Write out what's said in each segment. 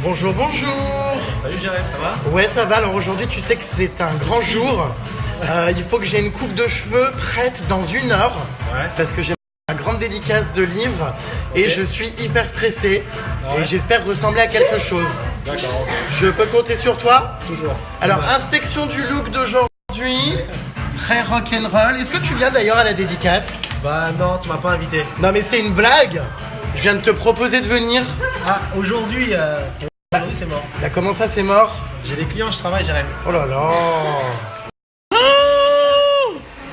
Bonjour, bonjour. Salut Jérém, ça va? Ouais, ça va. Alors aujourd'hui, tu sais que c'est un grand jour. Il faut que j'ai une coupe de cheveux prête dans 1 heure. Ouais. Parce que j'ai ma grande dédicace de livre. Et je suis hyper stressé. Ouais. Et j'espère ressembler à quelque chose. D'accord, ok. Je peux compter sur toi? Toujours. Alors, Ouais. inspection du look d'aujourd'hui. Très rock'n'roll. Est-ce que tu viens d'ailleurs à la dédicace? Bah non, tu m'as pas invité. Non, mais c'est une blague. Je viens de te proposer de venir. Ah, aujourd'hui c'est mort. Là, comment ça, c'est mort? J'ai des clients, je travaille Jérém. Oh là là.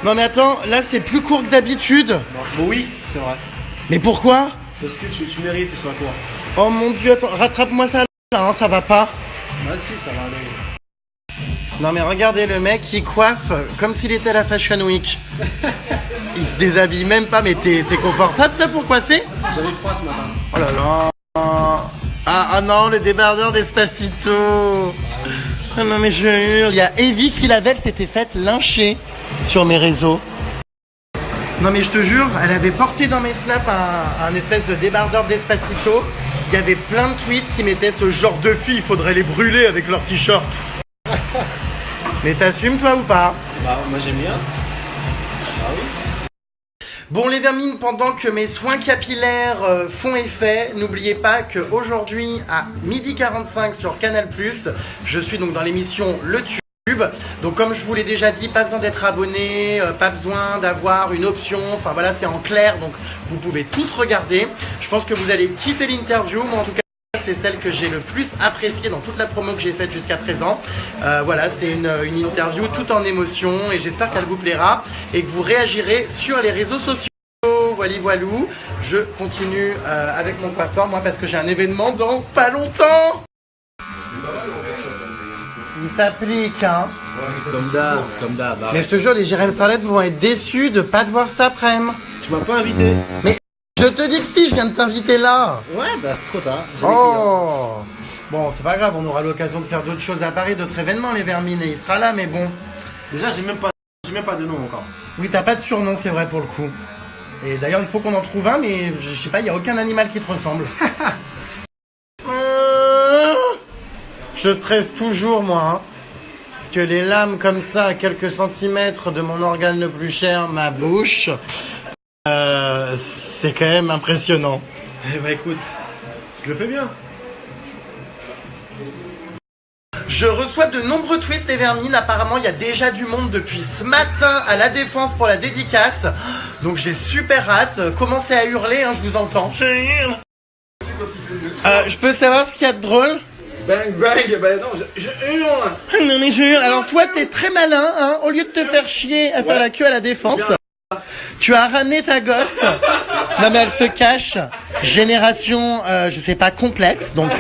Non mais attends, là c'est plus court que d'habitude. Bon oui, c'est vrai. Mais pourquoi? Parce que tu mérites que ce soit court. Oh mon dieu, attends, rattrape-moi ça là, hein, ça va pas. Bah si, ça va aller. Non mais regardez le mec qui coiffe comme s'il était à la Fashion Week. Il se déshabille même pas, mais c'est confortable ça pour coiffer? J'avais froid ce matin. Oh là là. Ah non, le débardeur d'Espacito. Ah non mais je hurle. Il y a Evie qui la veille s'était faite lyncher sur mes réseaux. Non mais je te jure, elle avait porté dans mes snaps un espèce de débardeur d'Espacito. Il y avait plein de tweets qui mettaient ce genre de filles, il faudrait les brûler avec leur t-shirt. Mais t'assumes toi ou pas? Bah moi j'aime bien. Ah oui. Bon les vermines, pendant que mes soins capillaires font effet, n'oubliez pas qu'aujourd'hui à 12h45 sur Canal+, je suis donc dans l'émission Le Tube. Donc comme je vous l'ai déjà dit, pas besoin d'être abonné, pas besoin d'avoir une option, enfin voilà c'est en clair, donc vous pouvez tous regarder. Je pense que vous allez kiffer l'interview, moi en tout cas c'est celle que j'ai le plus appréciée dans toute la promo que j'ai faite jusqu'à présent. Voilà, c'est une interview tout en émotion et j'espère qu'elle vous plaira et que vous réagirez sur les réseaux sociaux. Voilou, je continue avec mon coiffeur, moi parce que j'ai un événement dans pas longtemps. Il s'applique, hein. Comme d'hab. Mais je te jure, les Jérém Starlet vont être déçus de pas te voir cet après-midi. Tu m'as pas invité. Mais je te dis que si, je viens de t'inviter là. Ouais, bah c'est trop tard. J'ai des clients. Oh. Bon, c'est pas grave, on aura l'occasion de faire d'autres choses à Paris, d'autres événements, les vermines, et il sera là, mais bon. Déjà j'ai même pas de nom encore. Oui, t'as pas de surnom, c'est vrai pour le coup. Et d'ailleurs, il faut qu'on en trouve un, mais je sais pas, il y a aucun animal qui te ressemble. Je stresse toujours, moi. Hein. Parce que les lames comme ça, à quelques centimètres de mon organe le plus cher, ma bouche, c'est quand même impressionnant. Eh bah écoute, je le fais bien. Je reçois de nombreux tweets les vermines, apparemment il y a déjà du monde depuis ce matin à la Défense pour la dédicace. Donc j'ai super hâte, commencez à hurler, hein, je vous entends. Je peux savoir ce qu'il y a de drôle? Bang bang, bah non, je hurle. Non mais je hurle. Alors toi t'es très malin, hein, au lieu de te faire chier à faire la queue à la Défense, tu as ramené ta gosse. Non mais elle se cache. Génération, je sais pas, complexe. Donc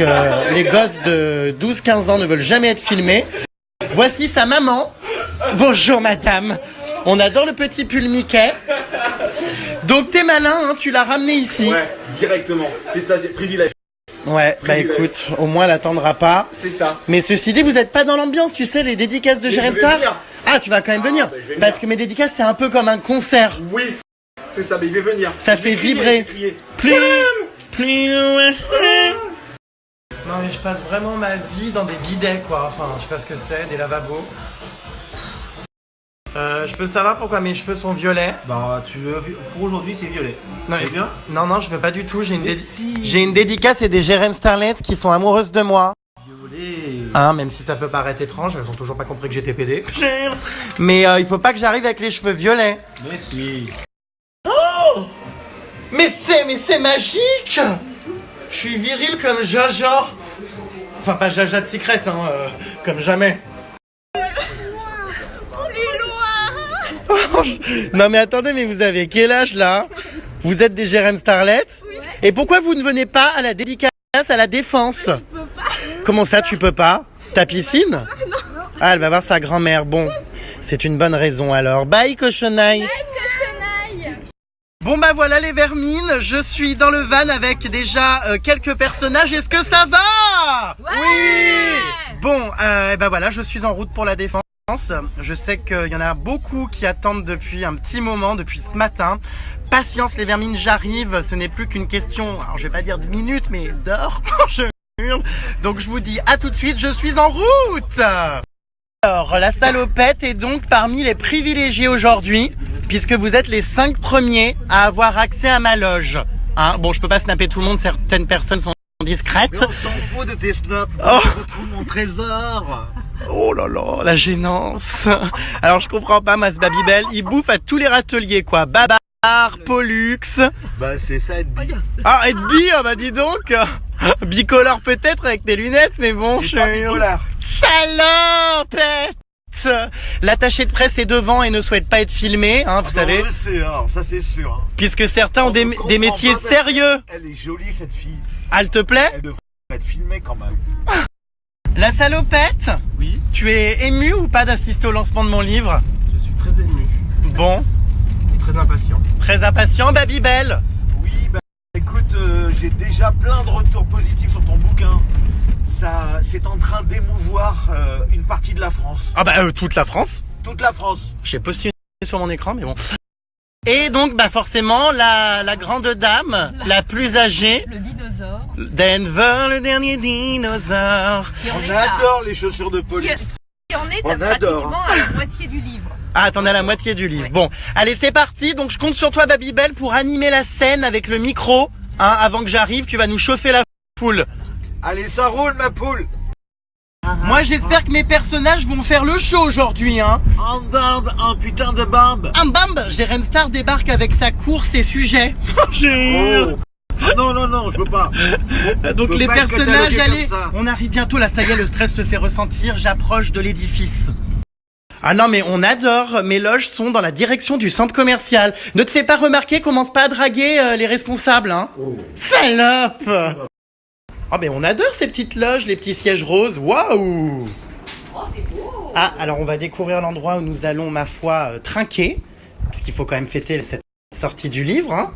les gosses de 12-15 ans ne veulent jamais être filmés. Voici sa maman. Bonjour madame. On adore le petit pull Mickey. Donc t'es malin, hein, tu l'as ramené ici. Ouais, directement. C'est ça, j'ai privilège. Ouais, bah écoute, au moins elle attendra pas. C'est ça. Mais ceci dit, vous êtes pas dans l'ambiance, tu sais, les dédicaces de Jérém je vais Star. venir. Ah, tu vas quand même venir. bah, je vais Parce venir. que mes dédicaces, c'est un peu comme un concert. Oui, c'est ça, mais je vais venir. Ça Je vais fait crier, vibrer. je vais crier. Plus. Non mais je passe vraiment ma vie dans des bidets quoi, enfin je sais pas ce que c'est, des lavabos. Je peux savoir pourquoi mes cheveux sont violets? Bah pour aujourd'hui c'est violet. Non, C'est bien. non, je veux pas du tout, Mais si. j'ai une dédicace et des Jérém Starlet qui sont amoureuses de moi. Violet. Hein, même si ça peut paraître étrange, elles ont toujours pas compris que j'étais pédé. Mais il faut pas que j'arrive avec les cheveux violets. Mais si. Mais c'est magique! Je suis viril comme Jaja. Enfin, pas Jaja de Secret, hein, comme jamais. Non mais attendez, mais vous avez quel âge là? Vous êtes des Jérém Starlet? Oui. Et pourquoi vous ne venez pas à la dédicace à la Défense? Je peux pas. Comment ça tu peux pas? Ta piscine? Non. Ah, elle va voir sa grand-mère. Bon, c'est une bonne raison alors. Bye cochonaille. Bon bah voilà les vermines, je suis dans le van avec déjà quelques personnages, est-ce que ça va? Ouais. Oui. Bon, bah voilà, je suis en route pour la Défense. Je sais qu'il y en a beaucoup qui attendent depuis un petit moment, depuis ce matin. Patience les vermines, j'arrive, ce n'est plus qu'une question, alors je vais pas dire de minutes, mais d'heures. Je Donc je vous dis à tout de suite, je suis en route. Alors la salopette est donc parmi les privilégiés aujourd'hui, puisque vous êtes les 5 premiers à avoir accès à ma loge. Hein, bon, je peux pas snapper tout le monde, certaines personnes sont discrètes. Mais on s'en fout de tes snaps, Oh. je retrouve mon trésor. Oh là là, la gênance. Alors je comprends pas, moi ce Babybel, il bouffe à tous les râteliers quoi. Babar, Pollux. Bah c'est ça être bi. Ah, et bi, ah bah dis donc. Bicolore peut-être avec tes lunettes, mais bon, Il est pas bipolaire. Salopette. L'attaché de presse est devant et ne souhaite pas être filmé, hein, vous savez, On le sait, hein, ça c'est sûr. Hein. puisque certains ont On des ne comprend métiers pas, parce sérieux. Elle est jolie cette fille. Elle te plaît? Elle devrait être filmée quand même. La salopette, Oui, tu es ému ou pas d'assister au lancement de mon livre? je suis très ému Bon, et très impatient. très impatient, Babybel. Oui, bah écoute, j'ai déjà plein de retours positifs sur ton bouquin. Ça, c'est en train d'émouvoir une partie de la France. Ah bah toute la France. Toute la France. J'ai posté sur mon écran, mais bon. Et donc, bah forcément, la grande dame, la plus âgée, Le dinosaure. Denver, le dernier dinosaure. Qui en On est adore les chaussures de Qui, police. qui en est On adore. pratiquement à la moitié du livre. Ah, t'en as la moitié du livre. Ouais. Bon, allez, c'est parti. Donc, je compte sur toi, Babybel, pour animer la scène avec le micro. Hein, avant que j'arrive, tu vas nous chauffer la foule. Allez, ça roule ma poule. Moi, j'espère que mes personnages vont faire le show aujourd'hui, hein. Un bambe, un putain de bambe. Un bam, Jérém Star débarque avec sa course et sujet. Oh. Ah non, non, non, je veux pas. Donc Faut les pas être personnages, catalogué allez, comme ça. on arrive bientôt, là ça y est, le stress se fait ressentir, j'approche de l'édifice. Ah non mais on adore, mes loges sont dans la direction du centre commercial. Ne te fais pas remarquer, commence pas à draguer les responsables, hein. Salope. Oh mais on adore ces petites loges, les petits sièges roses, waouh. Oh, c'est beau. Ah, alors on va découvrir l'endroit où nous allons, ma foi, trinquer, parce qu'il faut quand même fêter cette sortie du livre, hein.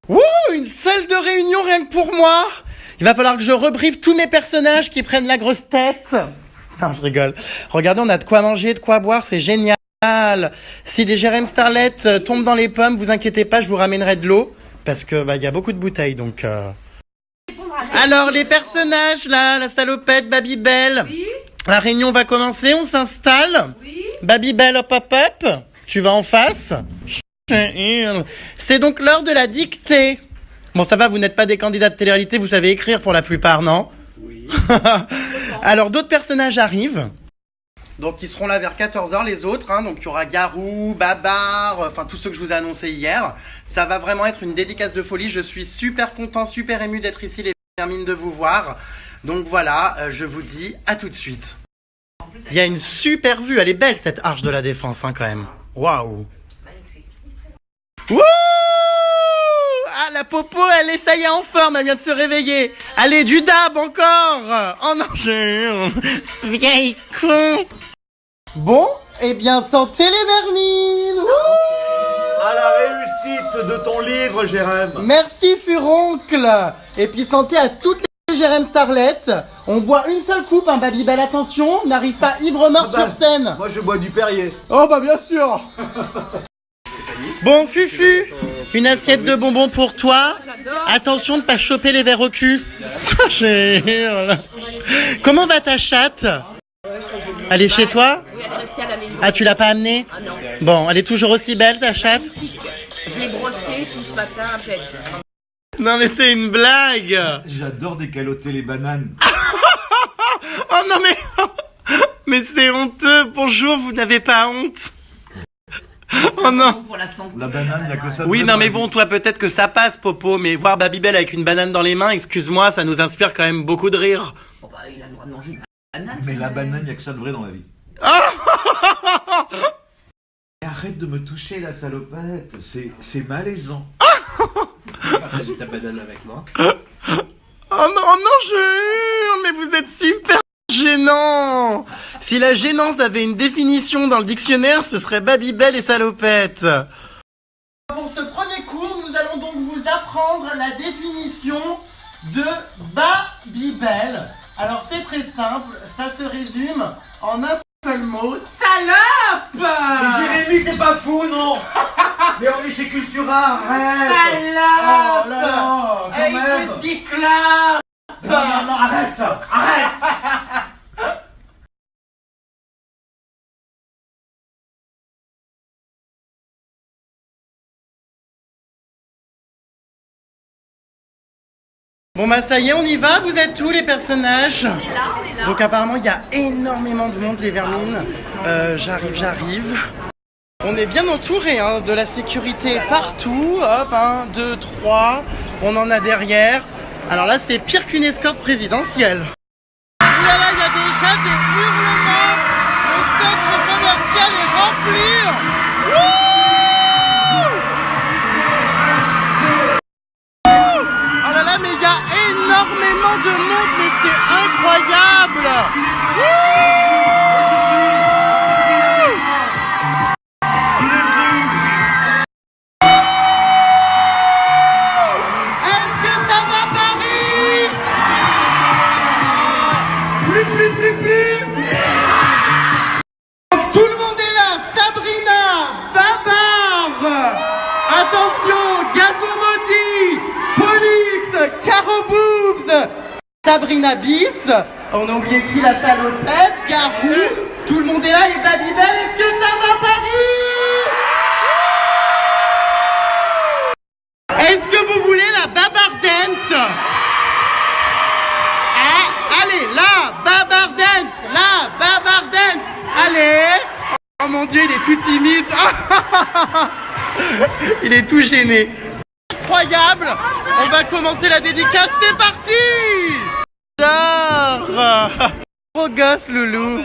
Wouh, une salle de réunion rien que pour moi. Il va falloir que je rebriefe tous mes personnages qui prennent la grosse tête. Non, je rigole. Regardez, on a de quoi manger, de quoi boire, c'est génial. Si des Jérém Starlet tombent dans les pommes, vous inquiétez pas, je vous ramènerai de l'eau, parce que bah il y a beaucoup de bouteilles, donc... Alors, les personnages, là, la salopette, Babybel. Oui, La réunion va commencer, on s'installe. oui. Babybel, hop hop hop. Tu vas en face. C'est donc l'heure de la dictée. Bon, ça va, vous n'êtes pas des candidats de télé-réalité, vous savez écrire pour la plupart, non? Oui. Alors, d'autres personnages arrivent. Donc, ils seront là vers 14h, les autres. Hein. Donc, il y aura Garou, Babar, enfin, tous ceux que je vous ai annoncés hier. Ça va vraiment être une dédicace de folie. Je suis super content, super ému d'être ici, les termine de vous voir. Donc, voilà, je vous dis à tout de suite. Il y a une super vue. Elle est belle, cette arche de la Défense, hein, quand même. Waouh! Wouh! Ah, la popo, elle est, ça y est, en forme, elle vient de se réveiller. Allez, du dab encore! Oh non, vieille con! Bon, eh bien, santé les vermines! À la réussite de ton livre, Jérém. Merci, Furoncle! Et puis, santé à toutes les Jérém Starlet. On boit une seule coupe, hein, Babybel, attention, n'arrive pas ivre-mort Ah bah, sur scène. Moi, je bois du Perrier. Oh bah bien sûr. Bon Fufu, une assiette de bonbons pour toi. Attention de pas choper les verres au cul. Comment va ta chatte? Elle est chez toi? Oui, elle est restée à la maison. Ah, tu l'as pas amenée? Ah non. Bon, elle est toujours aussi belle ta chatte? Je l'ai brossée tout ce matin à peine. Non mais c'est une blague. J'adore décaloter les bananes. Oh non mais c'est honteux. Bonjour, vous n'avez pas honte? Oh non. Pour la santé. La banane, il y a que ça. Oui, non mais bon, toi peut-être que ça passe, Popo, mais voir Babybel avec une banane dans les mains, excuse-moi, ça nous inspire quand même beaucoup de rire. Bon, bah, il a le droit de manger une banane. Mais la banane, il y a que ça de vrai dans la vie. Arrête de me toucher, la salopette. C'est malaisant. J'ai ta banane avec moi. Oh non, je hurle, mais vous êtes super gênant. Si la gênance avait une définition dans le dictionnaire, ce serait Babybel et salopette. Pour ce premier cours, nous allons donc vous apprendre la définition de Babybel. Alors c'est très simple, ça se résume en un seul mot, salope. Mais Jérémy, t'es pas fou, non? Mais on est chez Cultura, arrête. Salope. Oh là là, quand Avec même. des cyclades. Non, arrête. Arrête. Bon bah ça y est, on y va, vous êtes tous les personnages. On est là. Donc apparemment il y a énormément de monde les vermines. J'arrive. On est bien entouré, hein, de la sécurité partout. Hop, 1, 2, 3. On en a derrière. Alors là c'est pire qu'une escorte présidentielle. Voilà, il y a déjà des hurlements. Le centre commercial est rempli. Wouh! Oh là là, mais il y a énormément de monde, mais c'est incroyable. Est-ce que ça va Paris? Plus. Donc, tout le monde est là. Sabrina, Babar, attention, Gazomodi, Pollux, Caro Boobs, Sabrina Bis, on a oublié qui, la salopette, Garou, tout le monde est là et Babybel, est-ce que ça va Paris? Est-ce que vous voulez la Babar Dance? Ah, allez, la Babar Dance, allez. Oh mon Dieu, il est tout timide. Il est tout gêné. Incroyable. On va commencer la dédicace, c'est parti. Gros gosse, loulou.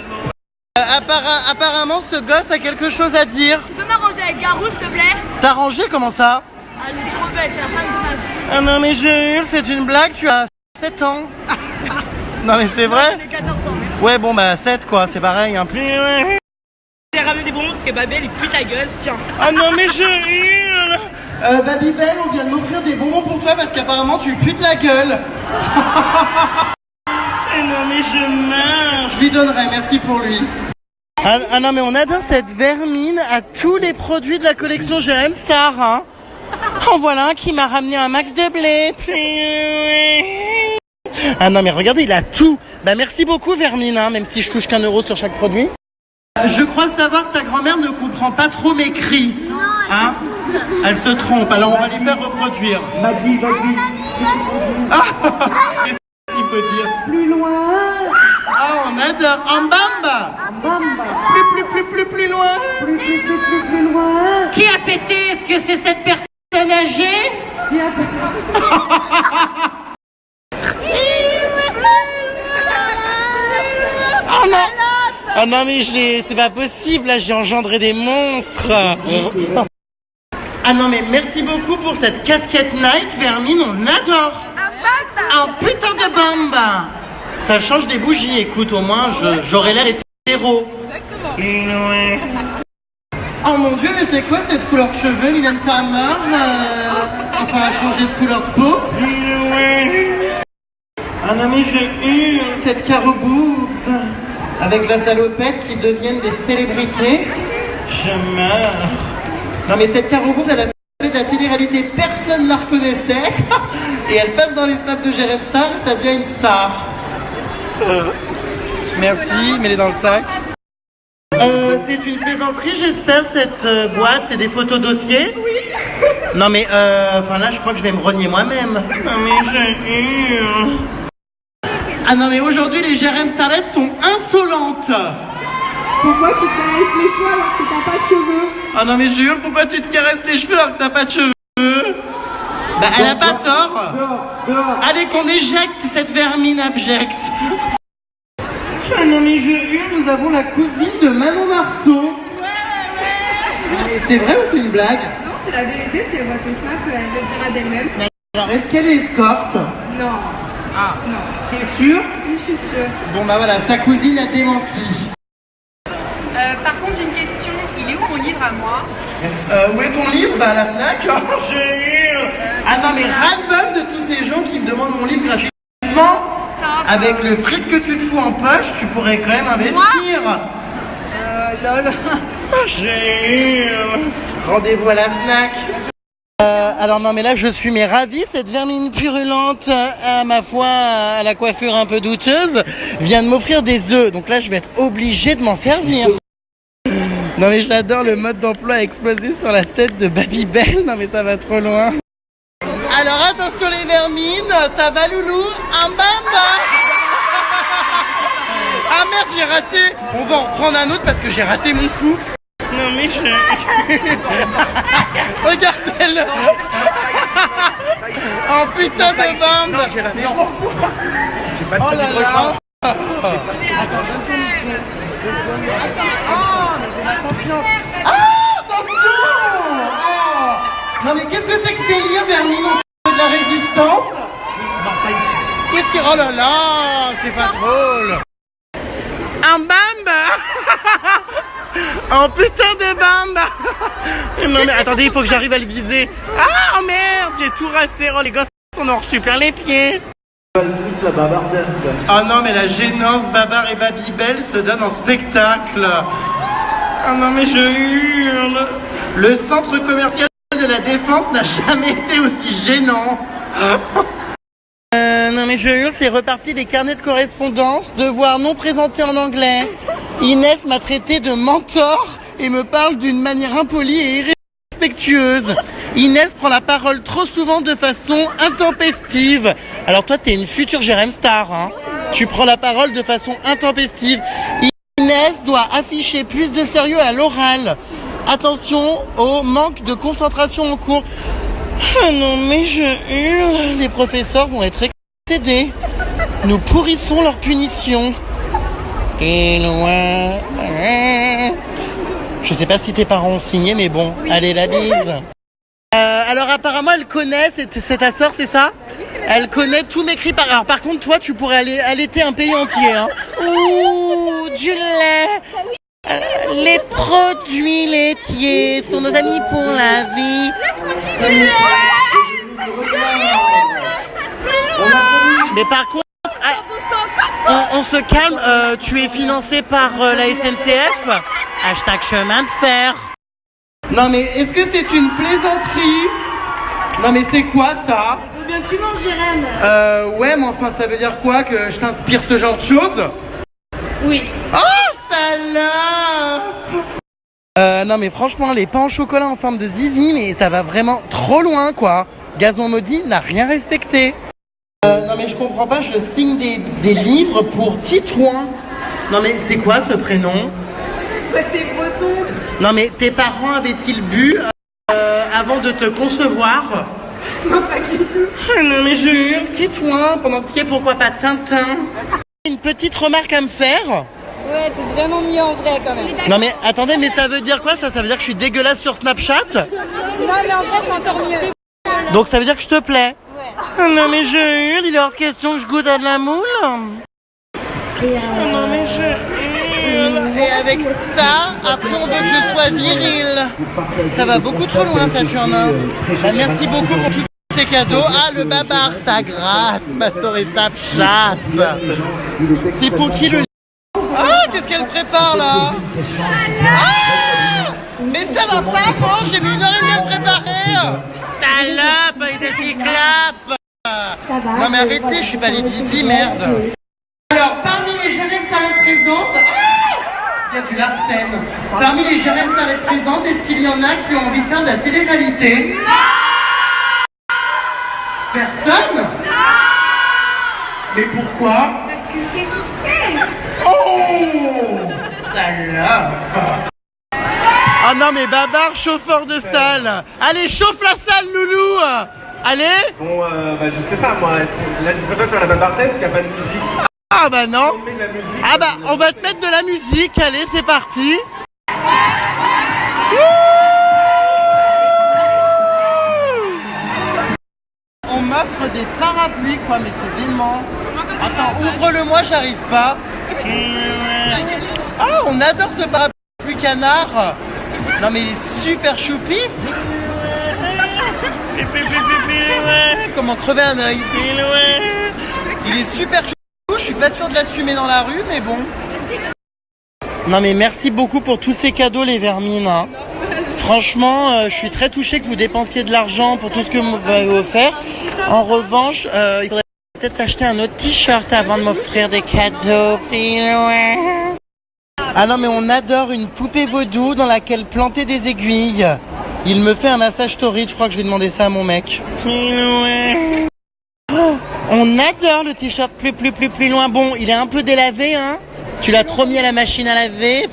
Apparemment, ce gosse a quelque chose à dire. Tu peux m'arranger avec Garou, s'il te plaît? T'as rangé, comment ça? Ah, elle est trop belle, c'est la femme de ma vie. Ah non mais Jules, c'est une blague, tu as 7 ans. Non mais c'est vrai? Elle a 14 ans, mais... Ouais bon bah 7 quoi, c'est pareil hein. J'ai ramené des bonbons parce que Babel il pue ta gueule, tiens. Ah non mais Jules. Babybel, on vient de m'offrir des bonbons pour toi parce qu'apparemment tu pues de la gueule. Non mais je meurs. Je lui donnerai, merci pour lui. Ah non mais on adore cette vermine à tous les produits de la collection Jérém Star hein. En voilà un qui m'a ramené un max de blé. Ah non mais regardez, il a tout. Bah merci beaucoup vermine hein, même si je touche qu'1 € sur chaque produit. Je crois savoir que ta grand-mère ne comprend pas trop mes cris. Hein? Elle se trompe, alors on va lui faire reproduire. Maggie, vas-y. Qu'est-ce qu'il faut dire? Plus loin. Ah, on adore. En bamba. Plus loin. Plus loin. Qui a pété? Est-ce que c'est cette personne âgée? Qui a pété? Oh non. Ah non mais c'est pas possible, là j'ai engendré des monstres. Ah non mais merci beaucoup pour cette casquette Nike vermine, on adore. Un putain de bamba. Ça change des bougies, écoute, au moins j'aurais l'air hétéro. Exactement. Oh mon dieu, mais c'est quoi cette couleur de cheveux, Mylène Farmer? Enfin, a changé de couleur de peau. Ah non mais je hurle. Cette Caro Boobs. Avec la salopette qui deviennent des célébrités. Je meurs. Non mais cette Caro Boobs, elle a fait de la télé-réalité, personne ne la reconnaissait. Et elle passe dans les snaps de Jérém Star et ça devient une star. Merci, mets-les dans le sac. C'est une plaisanterie, j'espère, cette boîte. C'est des photos dossiers. Oui. Non mais, enfin là, je crois que je vais me renier moi-même. Non mais je hurle. Ah non mais aujourd'hui les Jérém Starlettes sont insolentes. Pourquoi tu te caresses les cheveux alors que t'as pas de cheveux? Ah non mais je hurle, pourquoi tu te caresses les cheveux alors que t'as pas de cheveux? Bah elle a pas tort. Allez qu'on éjecte cette vermine abjecte. Ah non mais je hurle, nous avons la cousine de Manon Marceau. Mais c'est vrai ou c'est une blague? Non, c'est la vérité, c'est votre snap, elle le dira d'elle-même. Alors est-ce qu'elle est escorte? Non. Ah, non. T'es sûr? Oui, je suis sûre. Bon bah voilà, sa cousine a démenti. Par contre, j'ai une question. Il est où mon livre à moi? Où est ton livre? Bah à la FNAC. Je hurle. Ah non mais ras-le-bol de tous ces gens qui me demandent mon livre gratuitement. Avec le fric que tu te fous en poche, tu pourrais quand même investir. Lol. Je hurle. Rendez-vous à la FNAC. Alors non mais là je suis mais ravie, cette vermine purulente, à ma foi à la coiffure un peu douteuse, vient de m'offrir des œufs. Donc là je vais être obligée de m'en servir. Non mais j'adore le mode d'emploi explosé sur la tête de Babybel. Non mais ça va trop loin. Alors attention les vermines, ça va loulou, un bamba. Ah merde j'ai raté. On va en reprendre un autre parce que j'ai raté mon coup. Non mais je... Regardez-le. Oh putain de bande. Non, j'ai raté. J'ai pas de Oh là libre là. champ. Ah, attention. Oh. Non mais qu'est-ce que c'est que ce délire, Vermine? On fait de la résistance? Non, pas ici. Qu'est-ce qui... Oh là là, c'est pas drôle. Un bamba. Oh putain de bamba. Non mais attendez, il faut que j'arrive à le viser. Ah oh merde, j'ai tout raté. Oh les gosses on en super les pieds. Tous la bavardance. Oh non mais la gênance, Babar et Babybel se donnent en spectacle. Oh non mais je hurle. Le centre commercial de la Défense n'a jamais été aussi gênant. Non mais je hurle, c'est reparti des carnets de correspondance, devoir non présenté en anglais. Inès m'a traité de mentor et me parle d'une manière impolie et irrespectueuse. Inès prend la parole trop souvent de façon intempestive. Alors toi t'es une future Jérém Star, hein. Tu prends la parole de façon intempestive. Inès doit afficher plus de sérieux à l'oral. Attention au manque de concentration en cours. Ah non mais je hurle, les professeurs vont être excédés. Nous pourrissons leur punition. Et loin. Je sais pas si tes parents ont signé, mais bon, allez la bise. Alors apparemment elle connaît, c'est ta sœur, c'est ça? Elle connaît tous mes cris par... Alors par contre toi tu pourrais aller allaiter un pays entier, hein. Ouh, du lait. Les produits laitiers sont nos amis pour la vie. Mais par contre, on se calme, tu es financé par la SNCF. Hashtag chemin de fer. Non mais est-ce que c'est une plaisanterie? Non mais c'est quoi ça? Faut bien que tu manges, Jérém. Ouais mais enfin ça veut dire quoi que je t'inspire ce genre de choses? Oui. Oh salope. Non mais franchement les pains au chocolat en forme de zizi, mais ça va vraiment trop loin quoi. Gazon maudit n'a rien respecté. Non mais je comprends pas, je signe des livres pour Titouan. Non mais c'est quoi ce prénom? C'est breton. Non mais tes parents avaient-ils bu avant de te concevoir? Non, pas du tout. Non mais je hurle, Titouan, pendant que tu es pourquoi pas Tintin. Une petite remarque à me faire? Ouais, t'es vraiment mieux en vrai quand même. Non mais attendez, mais ça veut dire quoi ça? Ça veut dire que je suis dégueulasse sur Snapchat? Non, mais en vrai, c'est encore mieux. Donc ça veut dire que je te plais? Ouais. Non mais je hurle, il est hors de question que je goûte à de la moule. Non mais je hurle. Et avec ça, après on veut que je sois viril. Ça va beaucoup trop loin Saturne. Bah, merci beaucoup pour tous ces cadeaux. Ah le babar, ça gratte. Ma story Snapchat. C'est pour qui le... Ah qu'est-ce qu'elle prépare là? Ah mais ça va pas moi, j'ai mis 1h30 à me préparer. Salope, il est cyclope. Non mais arrêtez, je suis pas les Didi, merde. Alors, parmi les Jérém Starlet présentes... Il y a du Larsen. Parmi les Jérém Starlet présentes, est-ce qu'il y en a qui ont envie de faire de la télé-réalité? Personne? Mais pourquoi? Parce que c'est tout ce qu'elle. Oh salope. Ah non mais Babar, chauffeur de salle. Allez, chauffe la salle, loulou. Allez. Bon, je sais pas moi. Là, je peux pas faire la bavardance s'il n'y a pas de musique. Ah bah non. On met de la musique. Ah bah on va te mettre de la musique. Allez, c'est parti. On m'offre des parapluies quoi, mais c'est dément. Attends, ouvre-le-moi, j'arrive pas. Ah, on adore ce parapluie canard. Non mais il est super choupi. Comment crever un œil. Il est super chou. Je suis pas sûr de l'assumer dans la rue, mais bon. Non mais merci beaucoup pour tous ces cadeaux les vermines. Hein. Franchement, je suis très touchée que vous dépensiez de l'argent pour tout ce que vous m'avez offert. En revanche, il faudrait peut-être acheter un autre t-shirt avant de m'offrir des cadeaux. Ah non, mais on adore une poupée vaudou dans laquelle planter des aiguilles. Il me fait un massage torride, je crois que je vais demander ça à mon mec. Oh, on adore le t-shirt plus loin. Bon, il est un peu délavé, hein. Tu l'as trop mis à la machine à laver.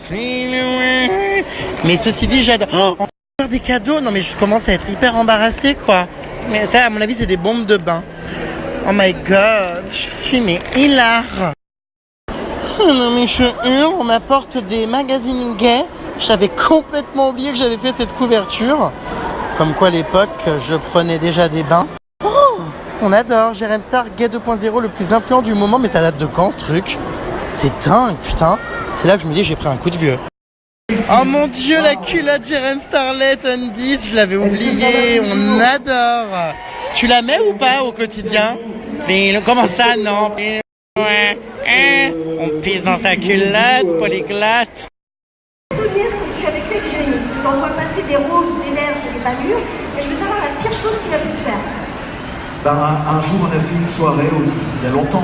Mais ceci dit, j'adore. Oh, on a des cadeaux. Non, mais je commence à être hyper embarrassée, quoi. Mais ça, à mon avis, c'est des bombes de bain. Oh my god, je suis mais hilar. Oh non, mais je hurle, on m'apporte des magazines gays. J'avais complètement oublié que j'avais fait cette couverture. Comme quoi, à l'époque, je prenais déjà des bains. Oh, on adore. Jérém Star, Gay 2.0, le plus influent du moment. Mais ça date de quand, ce truc? C'est dingue, putain. C'est là que je me dis, j'ai pris un coup de vieux. Oh mon dieu, la culotte Jérém Starlet Undies, je l'avais oublié. On adore. Tu la mets ou pas au quotidien? Comment ça, non? On pisse dans sa culotte, polyglotte. Souvenir quand je suis avec lui et que Jérémy, on voit passer des roses, des lèvres, des palures, et je veux savoir la pire chose qu'il a pu te faire. Ben, un jour, on a fait une soirée, il y a longtemps,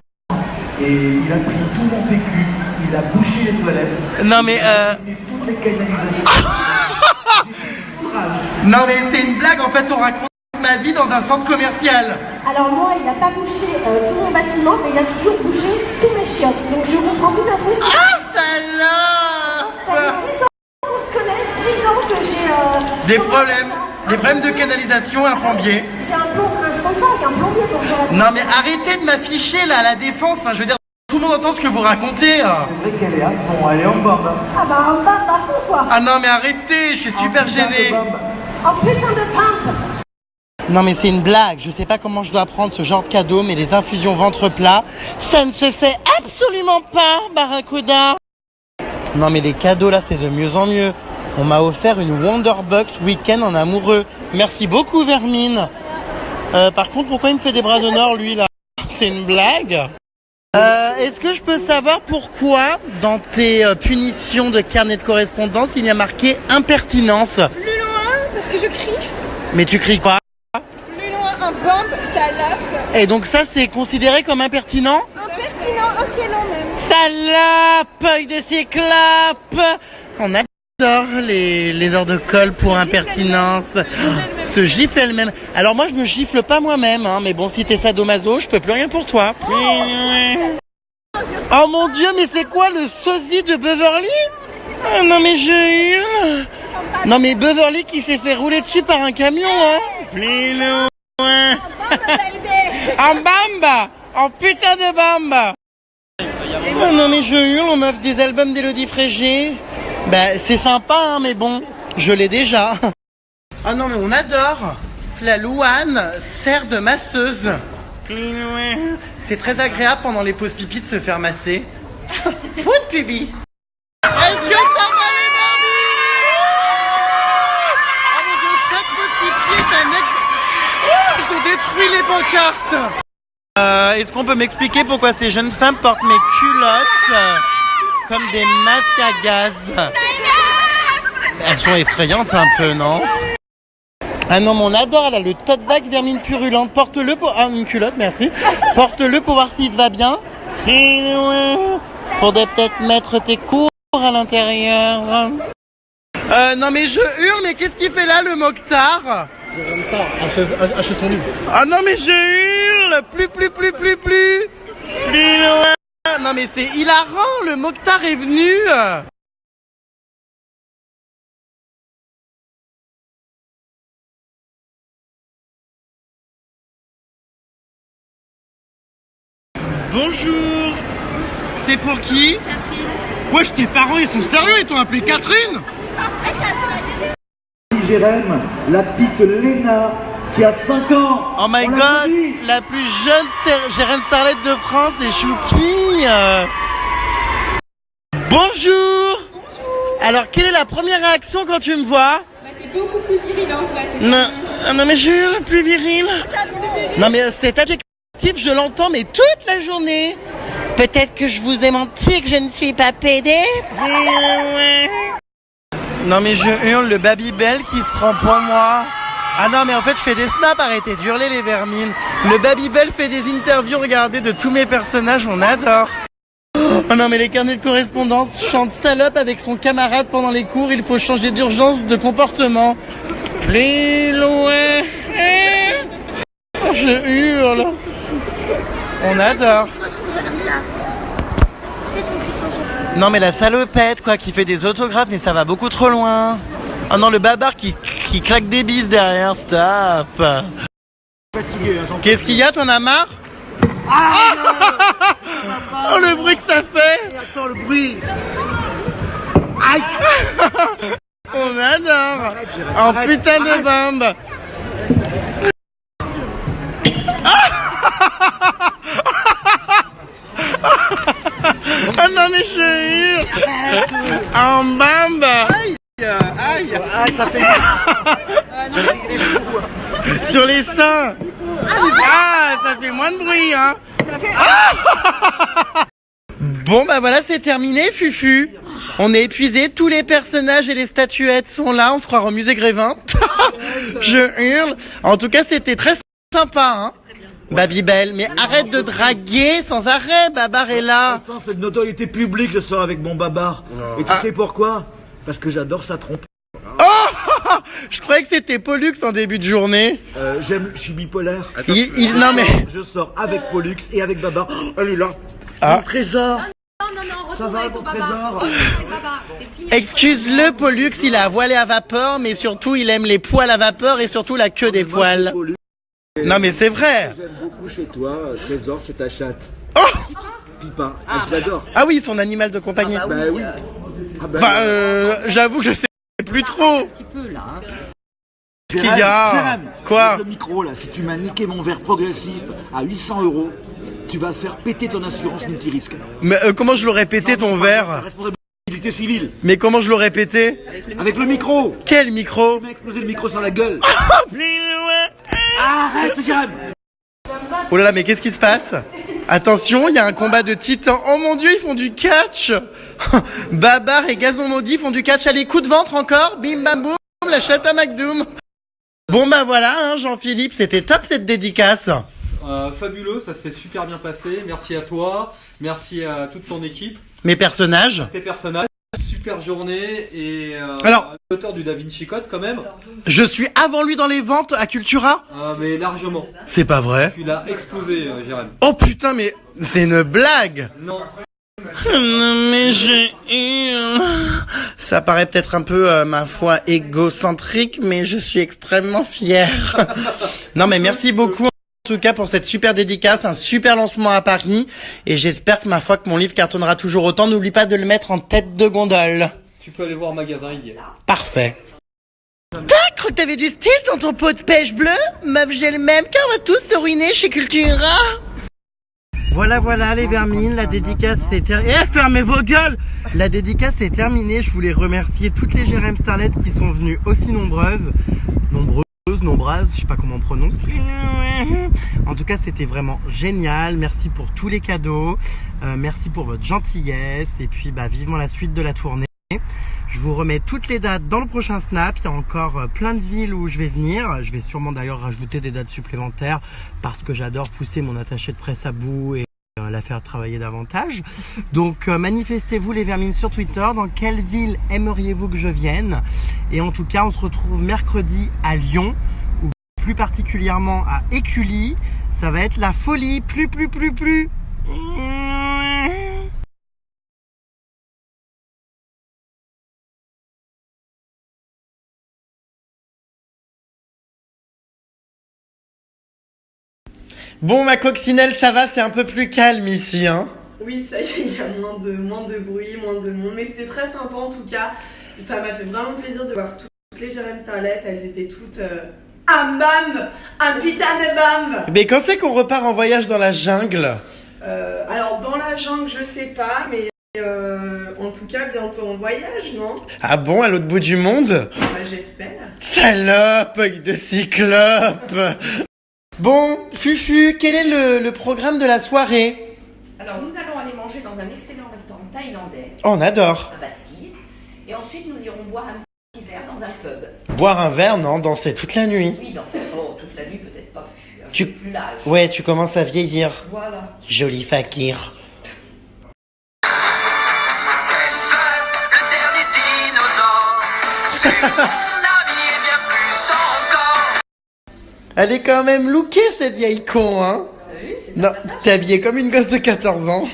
et il a pris tout mon PQ, il a bouché les toilettes. Non mais toutes les canalisations. Non mais c'est une blague, en fait on raconte ma vie dans un centre commercial. Alors moi, il n'a pas bouché tout mon bâtiment, mais il a toujours bouché tous mes chiottes. Donc je comprends tout à fait ce que... Ah salope! Ça fait 10 ans qu'on se connaît, 10 ans que j'ai... Des problèmes de canalisation, un plombier. J'ai un sponsor avec un plombier pour faire la... Non mais arrêtez de m'afficher là à la défense, hein, je veux dire, tout le monde entend ce que vous racontez. C'est vrai qu'elle est à fond, elle est en bande. Ah bah un bump à fond quoi. Ah non mais arrêtez, je suis super gêné. Un putain de pump. Non mais c'est une blague, je sais pas comment je dois prendre ce genre de cadeau, mais les infusions ventre plat, ça ne se fait absolument pas, Barracuda. Non mais les cadeaux là, c'est de mieux en mieux. On m'a offert une Wonderbox Week-end en amoureux. Merci beaucoup, Vermine. Par contre, pourquoi il me fait des bras d'honneur, lui, là? C'est une blague. Est-ce que je peux savoir pourquoi, dans tes punitions de carnet de correspondance, il y a marqué impertinence? Plus loin, parce que je crie. Mais tu cries quoi? Plus loin, un bombe, salope. Et donc ça, c'est considéré comme impertinent? Impertinent, insolent même. Salope, œil de cyclope. On adore les heures de colle pour impertinence. Se gifle elle-même. Alors moi, je me gifle pas moi-même, hein, mais bon, si t'es sadomaso, je peux plus rien pour toi. Oh mon dieu, mais c'est quoi le sosie de Beverly? Ah, non mais je hurle. Non mais Beverly qui s'est fait rouler dessus par un camion, hein. En bamba. En putain de bamba. Oh non mais je hurle, on m'offre des albums d'Élodie Frégé. Bah c'est sympa, hein, mais bon, je l'ai déjà. Ah non mais on adore. La Louane sert de masseuse. C'est très agréable pendant les pauses pipi de se faire masser. Foot pipi. Est-ce que ça va les Barbies? Ah mon dieu, chaque pause pipi est un ex... Ils ont détruit les pancartes. Est-ce qu'on peut m'expliquer pourquoi ces jeunes femmes portent mes culottes comme des masques à gaz? Elles sont effrayantes un peu, non? Ah non, mais on adore, elle a le tote bag Vermine purulente. Porte-le pour... Ah, une culotte, merci. Porte-le pour voir s'il te va bien. Faudrait peut-être mettre tes cours à l'intérieur. Non mais je hurle, mais qu'est-ce qu'il fait là, le Mokhtar? Ah non mais je hurle. Plus loin. Non mais c'est hilarant, le Mokhtar est venu. Bonjour. C'est pour qui? Catherine. Wesh, tes parents ils sont sérieux, ils t'ont appelé Catherine? Jérém, la petite Léna qui a 5 ans. Oh my god, la plus jeune Jérém Starlet de France, c'est Choupi. Bonjour. Alors, quelle est la première réaction quand tu me vois? Bah, t'es beaucoup plus viril en fait. Non, mais je hurle plus viril. Non, mais cet adjectif, je l'entends, mais toute la journée. Peut-être que je vous ai menti et que je ne suis pas pédé. Non mais je hurle, le Babybel qui se prend pour moi. Ah non mais en fait je fais des snaps, arrêtez d'hurler les vermines. Le Babybel fait des interviews, regardez, de tous mes personnages, on adore. Oh non mais les carnets de correspondance chantent salope avec son camarade pendant les cours, il faut changer d'urgence de comportement. Plus loin. Oh, je hurle. On adore. Non mais la salopette quoi, qui fait des autographes, mais ça va beaucoup trop loin. Oh non, le babar qui claque des bises derrière, stop. Fatigué, hein, Qu'est-ce qu'il y a, t'en as marre? Ah oh le bruit que ça fait. Attends, le bruit. Aïe. On adore. En putain de bombe. Ah non mais je hurle. En bambe. Aïe, ça fait sur les seins. Ah, ça fait moins de bruit, hein. Bon bah voilà, c'est terminé, Fufu. On est épuisé, tous les personnages et les statuettes sont là, on se croit au musée Grévin. Je hurle. En tout cas, c'était très sympa, hein. Babybel, mais arrête de draguer sans arrêt, Babar est là. C'est de notoriété publique, je sors avec mon Babar. Et tu sais pourquoi? Parce que j'adore sa trompe. Oh, je croyais que c'était Pollux en début de journée. Je suis bipolaire. Non mais... Je sors avec Pollux et avec Babar. Oh, elle est là. Ah. Mon trésor. Non, Ça va, ton trésor? Excuse-le, Pollux, il a voilé à vapeur, mais surtout il aime les poils à vapeur et surtout la queue des poils. Non mais c'est vrai. J'aime beaucoup chez toi, Trésor, c'est ta chatte. Oh Pipa, je l'adore. ah oui, son animal de compagnie. Bah oui. Ah bah, Enfin, j'avoue que je sais plus trop. Un petit peu là. Hein. Qu'est-ce qu'il y a? Jérém, Quoi? avec le micro là, si tu m'as niqué mon verre progressif à 800 €, tu vas faire péter ton assurance multirisque. Mais comment je l'aurais pété ton verre? Responsabilité civile. Mais comment je l'aurais pété? Avec le micro. Quel micro? Tu m'as explosé le micro sur la gueule. Plus loin. Arrête, Jérém. Oh là là, mais qu'est-ce qui se passe? Attention, il y a un combat de titans. Oh mon dieu, ils font du catch. Babar et Gazon Maudit font du catch. Allez, coup de ventre encore. Bim bam boum, la chatte à McDoom. Bon bah voilà, hein, Jean-Philippe, c'était top cette dédicace. Fabuleux, ça s'est super bien passé. Merci à toi, merci à toute ton équipe. Mes personnages. Tes personnages. Super journée et alors, l'auteur du Da Vinci Code quand même. Je suis avant lui dans les ventes à Cultura. Mais largement. C'est pas vrai. Tu l'as explosé, Jérém. Oh putain, mais c'est une blague. Non. Non mais j'ai eu... Ça paraît peut-être un peu, ma foi, égocentrique, mais je suis extrêmement fier. Non mais merci beaucoup en tout cas pour cette super dédicace, un super lancement à Paris, et j'espère que ma foi que mon livre cartonnera toujours autant. N'oublie pas de le mettre en tête de gondole. Tu peux aller voir au magasin, il y est. Parfait. T'as cru que t'avais du style dans ton pot de pêche bleu? Meuf, j'ai le même car on va tous se ruiner chez Cultura. Voilà les vermines, la dédicace c'est terminé. Eh, fermez vos gueules! La dédicace est terminée, je voulais remercier toutes les Jérém Starlet qui sont venues aussi nombreuses, je sais pas comment on prononce. En tout cas, c'était vraiment génial. Merci pour tous les cadeaux, merci pour votre gentillesse, et puis bah vivement la suite de la tournée. Je vous remets toutes les dates dans le prochain snap. Il y a encore plein de villes où je vais venir. Je vais sûrement d'ailleurs rajouter des dates supplémentaires parce que j'adore pousser mon attaché de presse à bout et la faire travailler davantage. Donc manifestez-vous les vermines sur Twitter. Dans quelle ville aimeriez-vous que je vienne? Et en tout cas, on se retrouve mercredi à Lyon, ou plus particulièrement à Écully. Ça va être la folie. Plus. Bon, ma coccinelle, ça va, c'est un peu plus calme ici, hein? Oui, ça y est, il y a moins de bruit, moins de monde, mais c'était très sympa en tout cas. Ça m'a fait vraiment plaisir de voir toutes les Jérém Starlet, elles étaient toutes un bam, un putain de bam. Mais quand c'est qu'on repart en voyage dans la jungle? Alors dans la jungle, je sais pas, mais en tout cas bientôt en voyage, non? Ah bon, à l'autre bout du monde? Bah, j'espère. Salope, œil de cyclope. Bon, Fufu, quel est le programme de la soirée? Alors nous allons aller manger dans un excellent restaurant thaïlandais. Oh, on adore. À Bastille. Et ensuite nous irons boire un Boire un verre, non, danser toute la nuit. Oui, danser toute la nuit, peut-être pas. Tu... plus l'âge. Ouais, tu commences à vieillir. Voilà. Joli fakir. Elle est quand même lookée, cette vieille con, hein. Oui, c'est Non, t'es habillée comme une gosse de 14 ans.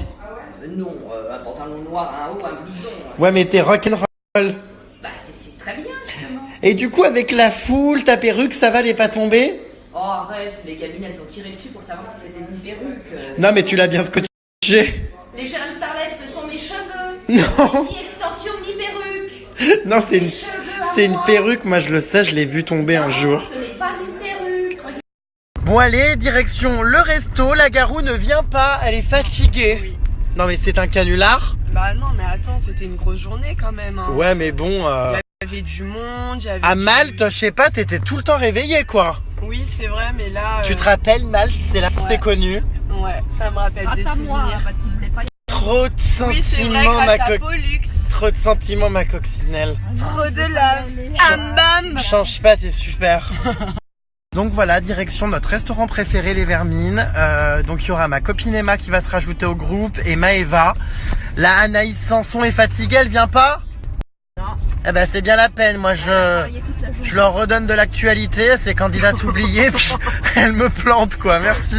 Non, un pantalon noir, un haut, un blouson. Ouais, mais t'es rock'n'roll. Bah, c'est très bien, justement. Et du coup, avec la foule, ta perruque, ça va, elle est pas tombée? Oh, arrête, les cabines, elles ont tiré dessus pour savoir si c'était une perruque. Non, mais tu l'as bien scotché. Les Jérém Starlet, ce sont mes cheveux. Non. Mi-extension, mi-perruque. Non, c'est Mes une... cheveux à C'est une moi. perruque, moi je le sais, je l'ai vu tomber un jour. Ce n'est pas une perruque. Bon allez, direction le resto, la Garou ne vient pas, elle est fatiguée. Oui. Non mais c'est un canular. Bah non, mais attends, c'était une grosse journée quand même. Hein. Ouais mais bon... Il y avait du monde, il y avait À Malte, je sais pas, t'étais tout le temps réveillée quoi. Oui, c'est vrai, mais là... Tu te rappelles Malte, c'est là qu'on Ouais. s'est connus. Ouais, ça me rappelle des souvenirs. parce qu'il voulait pas y... Trop de Oui, c'est vrai, sentiments, ma grâce à coquine. Pollux. Trop de sentiments, ma coccinelle. Trop de love. Bam. Change pas, t'es super. Donc voilà, direction notre restaurant préféré, les Vermines. Donc il y aura ma copine Emma qui va se rajouter au groupe et Maëva. La Anaïs Sanson est fatiguée, elle vient pas? Non. Eh ben c'est bien la peine, moi je leur redonne de l'actualité, ces candidates oubliées, pff, elles me plantent quoi, merci.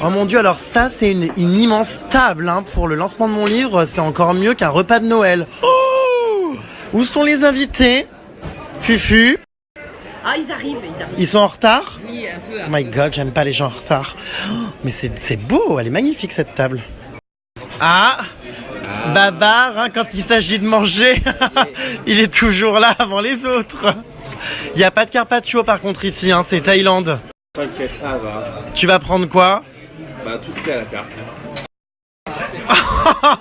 Oh mon dieu, alors ça c'est une immense table hein, pour le lancement de mon livre, c'est encore mieux qu'un repas de Noël. Oh, où sont les invités? Fufu? Ah, ils arrivent. Ils sont en retard? Oui, un peu. Oh my god, j'aime pas les gens en retard. Oh, mais c'est beau, elle est magnifique cette table. Ah, bavard, hein, quand il s'agit de manger, il est toujours là avant les autres. Il n'y a pas de carpaccio par contre ici, hein, c'est Thaïlande. T'inquiète, ça va. Tu vas prendre quoi? Bah, tout ce qu'il y a à la carte.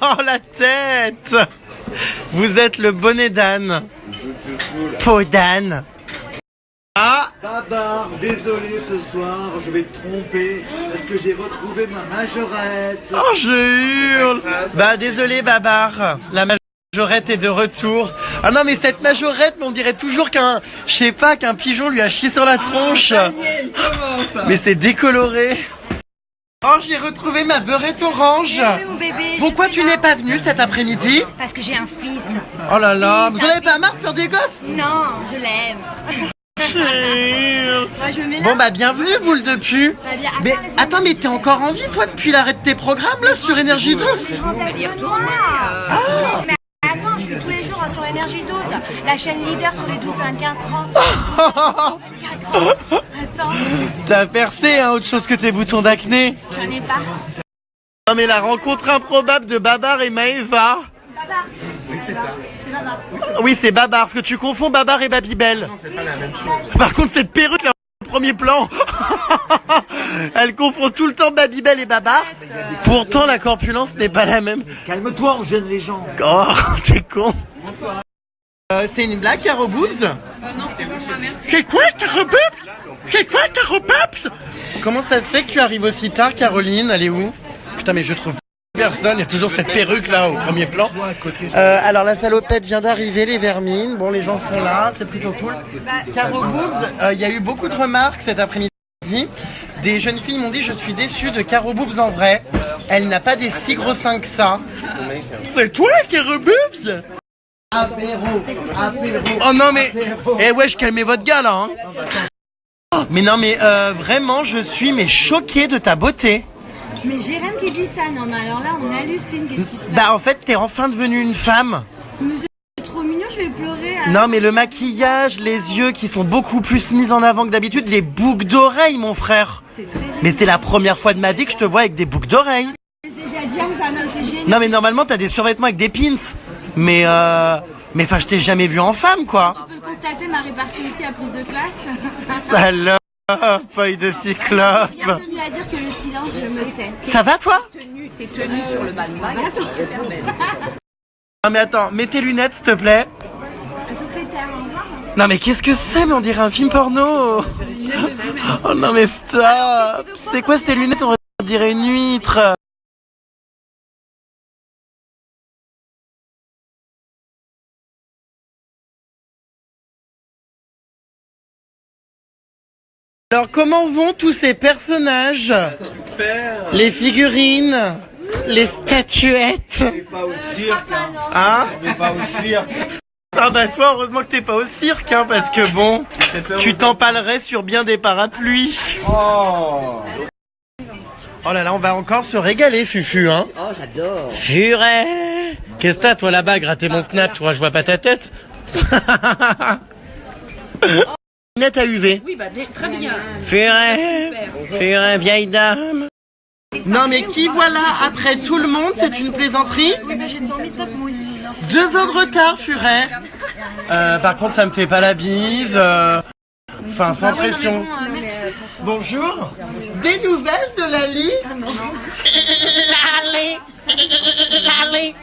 Oh la tête! Vous êtes le bonnet d'âne. Peau d'âne. Ah! Babar, désolé ce soir, je vais te tromper parce que j'ai retrouvé ma majorette. Oh, je hurle! Bah, désolé, Babar. La majorette est de retour. Ah non, mais cette majorette, on dirait toujours qu'un pigeon lui a chié sur la tronche. Mais c'est décoloré. Oh, j'ai retrouvé ma beurette orange. Mon bébé. Pourquoi tu n'es pas venu cet après-midi? Parce que j'ai un fils. Oh là là, vous en avez pas marre de faire des gosses? Non, je l'aime. Moi, je mets là. Bon bah bienvenue boule de pu. Bah, bien, Mais attends, laisse-moi attends, mais t'es encore en vie toi depuis l'arrêt de tes programmes là sur Énergie 12? Mais attends, je suis tous les jours hein, sur Énergie 12, la chaîne leader sur les 12-24 ans. 4 ans. Attends, T'as percé hein, autre chose que tes boutons d'acné. j'en ai pas. Non mais la rencontre improbable de Babar et Maëva. Babar. Oui, c'est ça. C'est Babar. Oui c'est Babar, parce que tu confonds Babar et Babybel. C'est pas la même chose. Par contre cette perruque là au premier plan. Elle confond tout le temps Babybel et Babar. Pourtant la corpulence n'est pas la même. Calme-toi, on gêne les gens. Oh t'es con. C'est une blague, Caro Boobs? Non, c'est bon, moi, merci. C'est quoi, Caro Boobs? C'est quoi, Caro Pops? Comment ça se fait que tu arrives aussi tard, Caroline? Elle est où? Putain, mais je trouve personne, il y a toujours cette perruque là au premier plan. Alors la salopette vient d'arriver, les Vermines. Bon, les gens sont là, c'est plutôt cool. Caro Boobs, il y a eu beaucoup de remarques cet après-midi. Des jeunes filles m'ont dit je suis déçue de Caro Boobs en vrai. Elle n'a pas des si gros seins que ça. C'est toi, Caro Boobs? Apéro. Oh non mais, eh wesh, calmez votre gars là. Hein. Mais non mais vraiment, je suis choquée de ta beauté. Mais Jérém qui dit ça, non mais alors là on hallucine, qu'est-ce qui se passe? Bah en fait, t'es enfin devenue une femme. Mais c'est trop mignon, je vais pleurer. Non mais le maquillage, les yeux qui sont beaucoup plus mis en avant que d'habitude, les boucles d'oreilles mon frère. C'est très génial. Mais c'est la première fois de ma vie que je te vois avec des boucles d'oreilles. C'est James, ça, non, c'est génial. Non mais normalement t'as des survêtements avec des pins. Mais enfin je t'ai jamais vu en femme quoi. Tu peux le constater, ma répartie aussi a plus de classe. Salope, feuille de cyclope. Rien de mieux à dire que le silence, je me tais. Ça va toi? T'es tenue sur le bas de maille. Non mais attends, mets tes lunettes s'il te plaît. Un secrétaire, au revoir. Non mais qu'est-ce que c'est? Mais on dirait un film porno. Oh non mais stop. C'est quoi ces lunettes? On dirait une huître. Alors comment vont tous ces personnages? Super. Les figurines, les statuettes. Pas au cirque. Hein? Pas au cirque. Ah bah toi, heureusement que t'es pas au cirque, hein, parce que bon, tu t'empalerais sur bien des parapluies. Oh. Oh là là, on va encore se régaler, Fufu, hein. Oh, j'adore. Furet. Qu'est-ce que t'as, toi, là-bas, gratter mon snap, tu vois, je vois pas ta tête. Lunette à UV. Oui, bah, très bien. Furet, vieille dame. Non mais qui voilà après tout le monde, c'est une plaisanterie. Oui, mais j'étais en meet-up moi aussi. 2 heures de retard, Furet. Par contre, ça me fait pas la bise. Enfin, sans pression. Merci. Bonjour. Des nouvelles de Lali? Lali.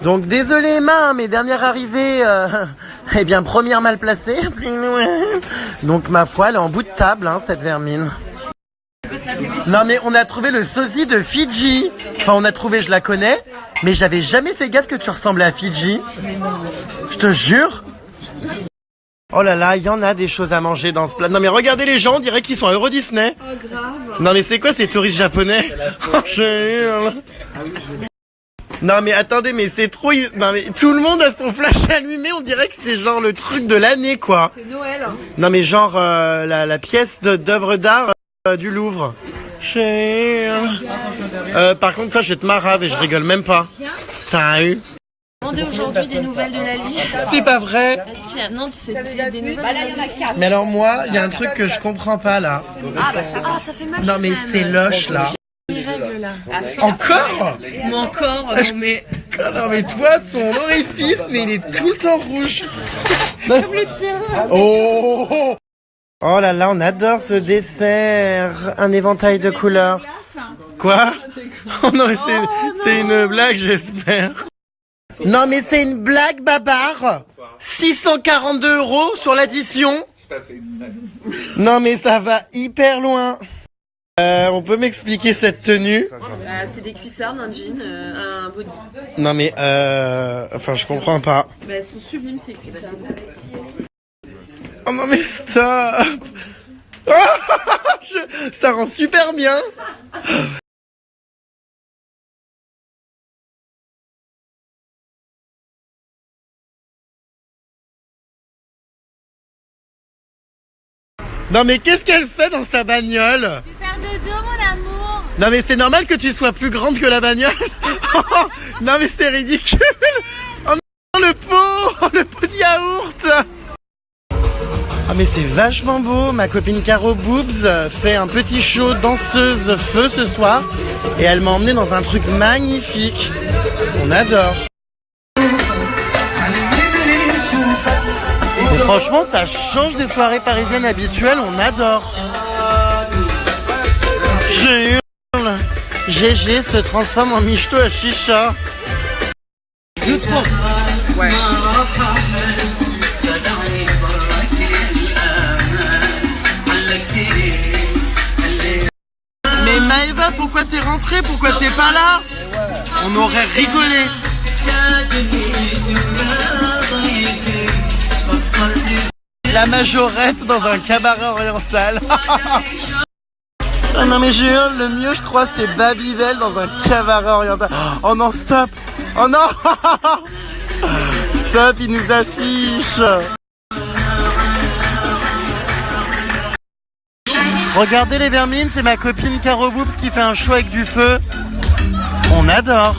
Donc désolé Emma, mes dernières arrivées, eh bien première mal placée. Donc ma foi, elle est en bout de table, hein, cette vermine. Non mais on a trouvé le sosie de Fidji. Enfin on a trouvé, je la connais, mais j'avais jamais fait gaffe que tu ressemblais à Fidji. Je te jure. Oh là là, il y en a des choses à manger dans ce plat. Non mais regardez les gens, on dirait qu'ils sont à Euro Disney. Oh, grave. Non mais c'est quoi ces touristes japonais? Oh, je hurle. Non mais attendez, mais c'est trop... Non mais tout le monde a son flash allumé, on dirait que c'est genre le truc de l'année quoi. C'est Noël. Non mais genre la pièce d'œuvre d'art du Louvre. Par contre toi je vais te marave et je rigole même pas. T'as eu? Demandez aujourd'hui des nouvelles de Lali. C'est pas vrai. Ah si, à Nantes, c'est des nouvelles de Lali. Mais alors moi, il y a un truc que je comprends pas là. Ah, ça fait mal. Non mais c'est loche là. Les règles là. Encore? Mais encore, non mais... Non mais toi, ton orifice, mais il est tout le temps rouge. Comme le tien. Oh! Oh là là, on adore ce dessert. Un éventail de couleurs. Quoi? Oh non mais c'est une blague, j'espère. Non mais c'est une blague, Babar. 642 € sur l'addition. Non mais ça va hyper loin. On peut m'expliquer cette tenue? C'est des cuissardes, un jean, un body. Non mais enfin je comprends pas. Bah, elles sont sublimes ces cuissardes. Oh non mais stop. Ça rend super bien. Non mais qu'est-ce qu'elle fait dans sa bagnole? Faire de dos, mon amour. Non mais c'est normal que tu sois plus grande que la bagnole. Non mais c'est ridicule. Oh non, le pot de yaourt. Ah mais c'est vachement beau. Ma copine Caro Boobs fait un petit show danseuse feu ce soir. Et elle m'a emmené dans un truc magnifique. On adore. Et franchement, ça change des soirées parisiennes habituelles, on adore. Je hurle. GG se transforme en michto à chicha. Ouais. Mais Maëva, pourquoi t'es rentrée? Pourquoi t'es pas là? On aurait rigolé. La majorette dans un cabaret oriental. Oh non mais je hurle, le mieux je crois c'est Babybel dans un cabaret oriental. Oh non stop. Oh non. Stop, il nous affiche. Regardez les vermines, c'est ma copine Caro Boobs qui fait un show avec du feu. On adore.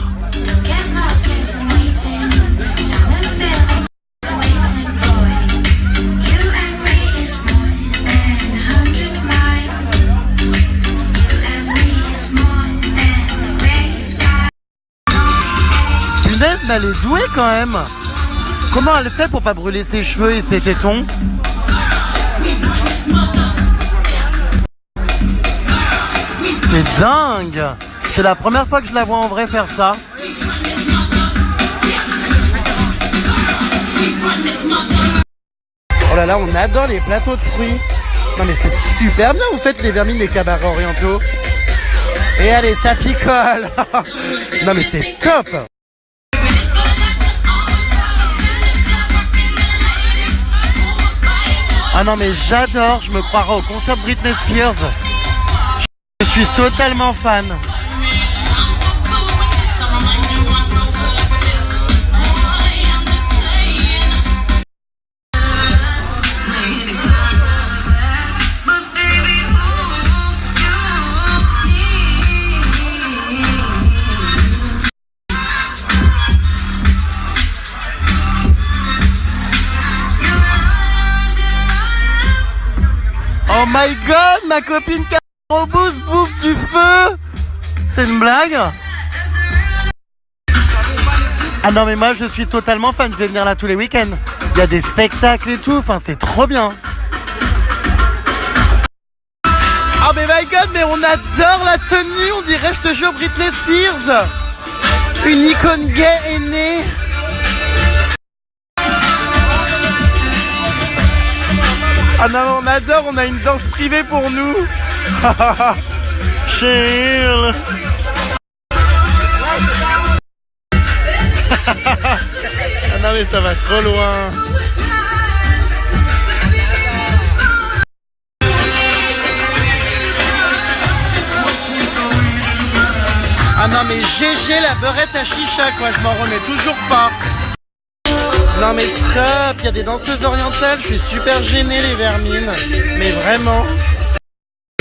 Punaise, mais elle est douée quand même. Comment elle fait pour pas brûler ses cheveux et ses tétons? C'est dingue. C'est la première fois que je la vois en vrai faire ça. Oh là là, on adore les plateaux de fruits. Non mais c'est super bien, vous faites les vermines des cabarets orientaux. Et allez, ça picole. Non mais c'est top. Ah non mais j'adore, je me croirais au concert de Britney Spears. Je suis totalement fan. Oh my god, ma copine Caro Boost bouffe du feu. C'est une blague? Ah non mais moi je suis totalement fan, je vais venir là tous les week-ends. Il y a des spectacles et tout, enfin c'est trop bien. Oh mais my god, mais on adore la tenue, on dirait, je te jure, Britney Spears. Une icône gay est née. Ah non, on adore, on a une danse privée pour nous. Chill. Ah non mais ça va trop loin. Ah non mais GG la beurette à chicha quoi, je m'en remets toujours pas. Non mais stop, il y a des danseuses orientales, je suis super gêné les vermines. Mais vraiment.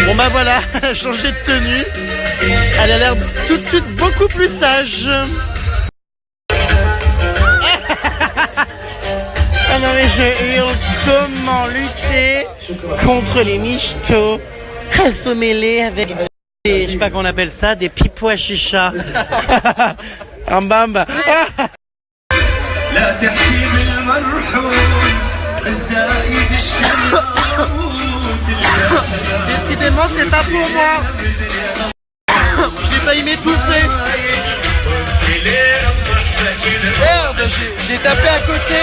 Bon bah voilà, elle a changé de tenue. Elle a l'air tout de suite beaucoup plus sage. Ah non mais je hurle, comment lutter contre les michtos assommés avec des, je sais pas qu'on appelle ça, des pipeaux à chicha. Un bamba. Décidément c'est pas pour moi. J'ai failli m'étouffer. Merde, j'ai tapé à côté.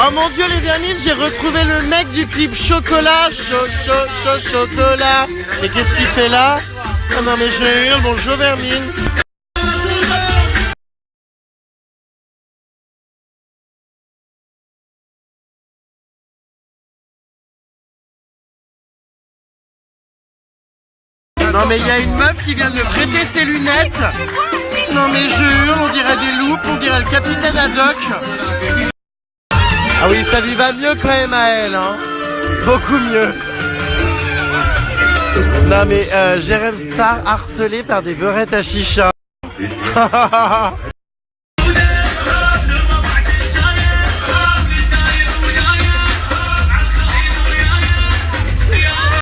Oh mon dieu les vermines, j'ai retrouvé le mec du clip Chocolat. Chocolat. Et qu'est-ce qu'il fait là? Oh non mais je hurle, bonjour vermine. Non mais il y a une meuf qui vient de me prêter ses lunettes. Non mais je hurle, on dirait des loupes, on dirait le capitaine Haddock. Ah oui, ça lui va mieux quand même à elle, hein. Beaucoup mieux. Non mais Jérém Star harcelé par des beurettes à chicha.